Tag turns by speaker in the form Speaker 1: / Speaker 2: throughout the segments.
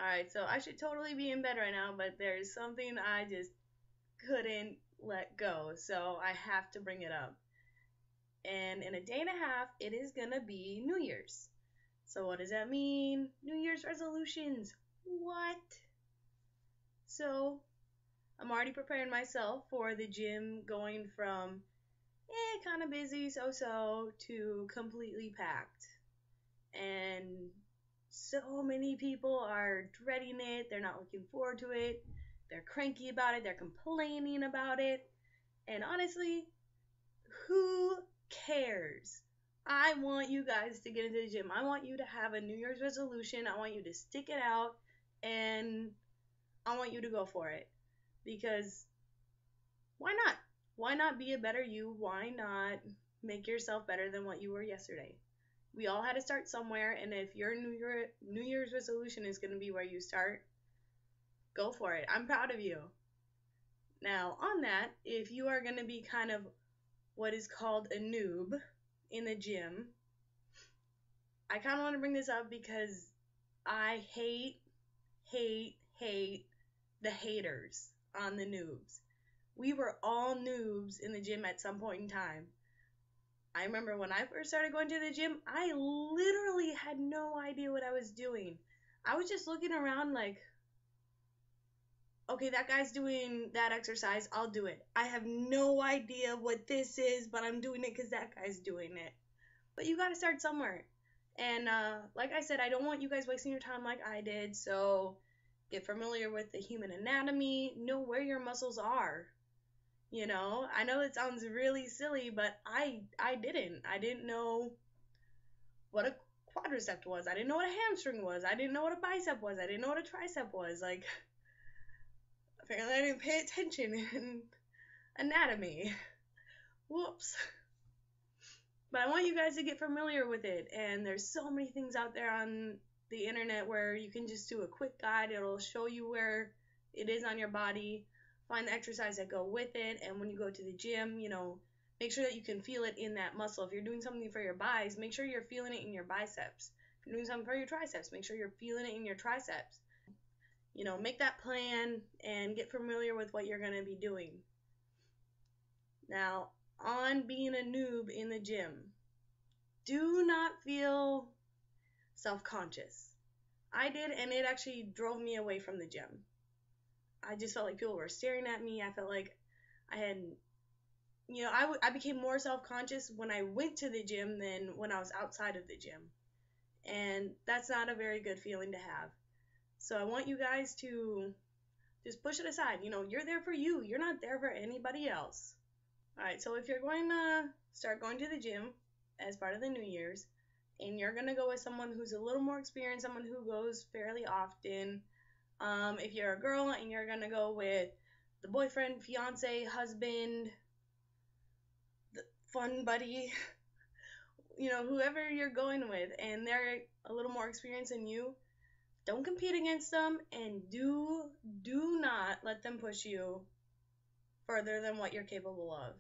Speaker 1: Alright, so I should totally be in bed right now, but there's something I just couldn't let go, so I have to bring it up. And in a day and a half, it is gonna be New Year's. So what does that mean? New Year's resolutions. What? So I'm already preparing myself for the gym, going from kind of busy, so to completely packed. And so many people are dreading it. They're not looking forward to it. They're cranky about it. They're complaining about it. And honestly, who cares? I want you guys to get into the gym. I want you to have a New Year's resolution. I want you to stick it out, and I want you to go for it. Because why not? Why not be a better you? Why not make yourself better than what you were yesterday? We all had to start somewhere, and if your New Year's resolution is going to be where you start, go for it. I'm proud of you. Now, on that, if you are going to be kind of what is called a noob in the gym, I kind of want to bring this up because I hate the haters on the noobs. We were all noobs in the gym at some point in time. I remember when I first started going to the gym, I literally had no idea what I was doing. I was just looking around like, okay, that guy's doing that exercise, I'll do it. I have no idea what this is, but I'm doing it because that guy's doing it. But you gotta start somewhere. And like I said, I don't want you guys wasting your time like I did, so get familiar with the human anatomy, know where your muscles are. You know, I know it sounds really silly, but I didn't. I didn't know what a quadricep was. I didn't know what a hamstring was. I didn't know what a bicep was. I didn't know what a tricep was. Like, apparently I didn't pay attention in anatomy. Whoops. But I want you guys to get familiar with it. And there's so many things out there on the internet where you can just do a quick guide. It'll show you where it is on your body. Find the exercise that go with it, and when you go to the gym, you know, make sure that you can feel it in that muscle. If you're doing something for your buys, make sure you're feeling it in your biceps. If you're doing something for your triceps, make sure you're feeling it in your triceps. You know, make that plan and get familiar with what you're going to be doing. Now, on being a noob in the gym, do not feel self-conscious. I did, and it actually drove me away from the gym. I just felt like people were staring at me. I felt like I had, you know, I became more self-conscious when I went to the gym than when I was outside of the gym. And that's not a very good feeling to have. So I want you guys to just push it aside. You know, you're there for you. You're not there for anybody else. Alright, so if you're going to start going to the gym as part of the New Year's, and you're going to go with someone who's a little more experienced, someone who goes fairly often, if you're a girl and you're gonna go with the boyfriend, fiance, husband, the fun buddy, you know, whoever you're going with, and they're a little more experienced than you, don't compete against them, and do not let them push you further than what you're capable of.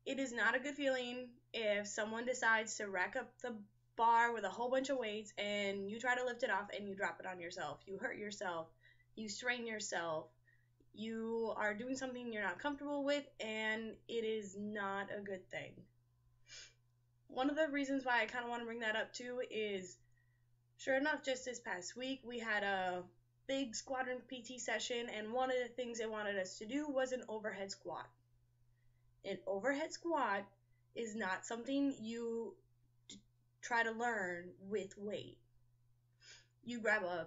Speaker 1: It is not a good feeling if someone decides to rack up the bar with a whole bunch of weights and you try to lift it off and you drop it on yourself. You hurt yourself. You strain yourself. You are doing something you're not comfortable with, and it is not a good thing. One of the reasons why I kind of want to bring that up too is, sure enough, just this past week we had a big squadron PT session, and one of the things they wanted us to do was an overhead squat. An overhead squat is not something you try to learn with weight. You grab a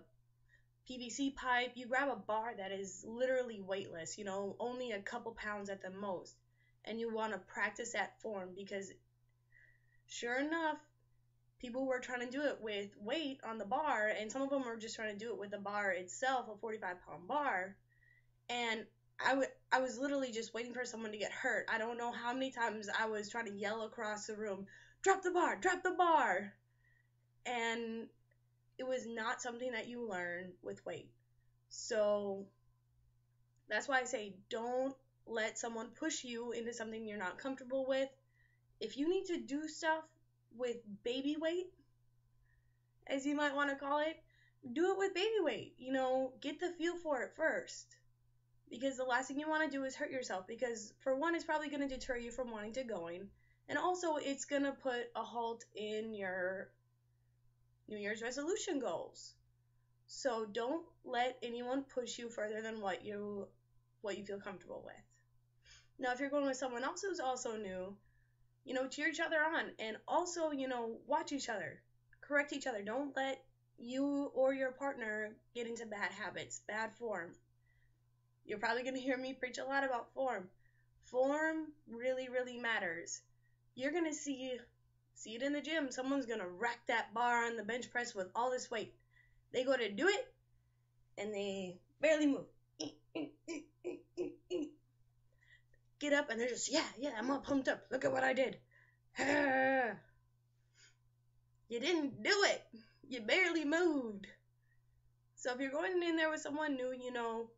Speaker 1: PVC pipe, you grab a bar that is literally weightless, you know, only a couple pounds at the most, and you want to practice that form, because sure enough, people were trying to do it with weight on the bar, and some of them were just trying to do it with the bar itself, a 45-pound bar, and I was literally just waiting for someone to get hurt. I don't know how many times I was trying to yell across the room, drop the bar, drop the bar. And it was not something that you learn with weight. So that's why I say don't let someone push you into something you're not comfortable with. If you need to do stuff with baby weight, as you might want to call it, do it with baby weight. You know, get the feel for it first. Because the last thing you want to do is hurt yourself. Because, for one, it's probably going to deter you from wanting to going. And also, it's going to put a halt in your New Year's resolution goals. So don't let anyone push you further than what you feel comfortable with. Now, if you're going with someone else who's also new, you know, cheer each other on. And also, you know, watch each other. Correct each other. Don't let you or your partner get into bad habits, bad form. You're probably going to hear me preach a lot about form. Form really, really matters. You're going to see it in the gym. Someone's going to rack that bar on the bench press with all this weight. They go to do it, and they barely move. Get up, and they're just, yeah, I'm all pumped up. Look at what I did. You didn't do it. You barely moved. So if you're going in there with someone new, you know,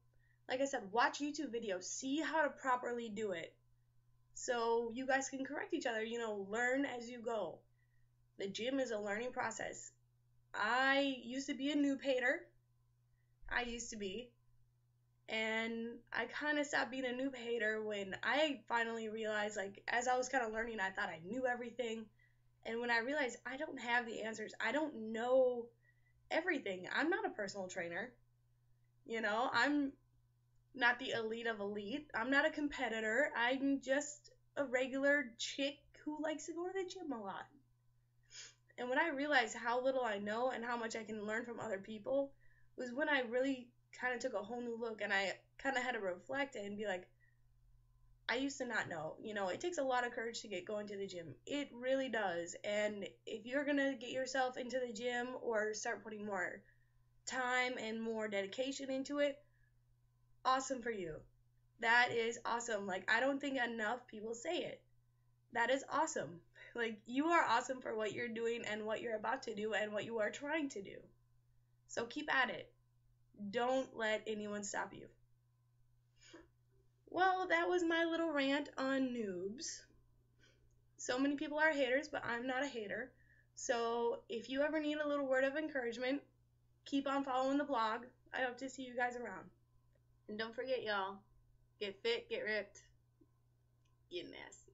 Speaker 1: like I said, watch YouTube videos. See how to properly do it. So you guys can correct each other, you know, learn as you go. The gym is a learning process. I used to be a noob hater. And I kind of stopped being a noob hater when I finally realized, like, as I was kind of learning, I thought I knew everything. And when I realized I don't have the answers, I don't know everything. I'm not a personal trainer. You know, I'm not the elite of elite. I'm not a competitor. I'm just a regular chick who likes to go to the gym a lot. And when I realized how little I know and how much I can learn from other people was when I really kind of took a whole new look, and I kind of had to reflect and be like, I used to not know. You know, it takes a lot of courage to get going to the gym. It really does. And if you're going to get yourself into the gym or start putting more time and more dedication into it, awesome for you. That is awesome. Like, I don't think enough people say it. That is awesome. Like, you are awesome for what you're doing and what you're about to do and what you are trying to do. So keep at it. Don't let anyone stop you. Well, that was my little rant on noobs. So many people are haters, but I'm not a hater. So if you ever need a little word of encouragement, keep on following the blog. I hope to see you guys around. And don't forget, y'all, get fit, get ripped, get nasty.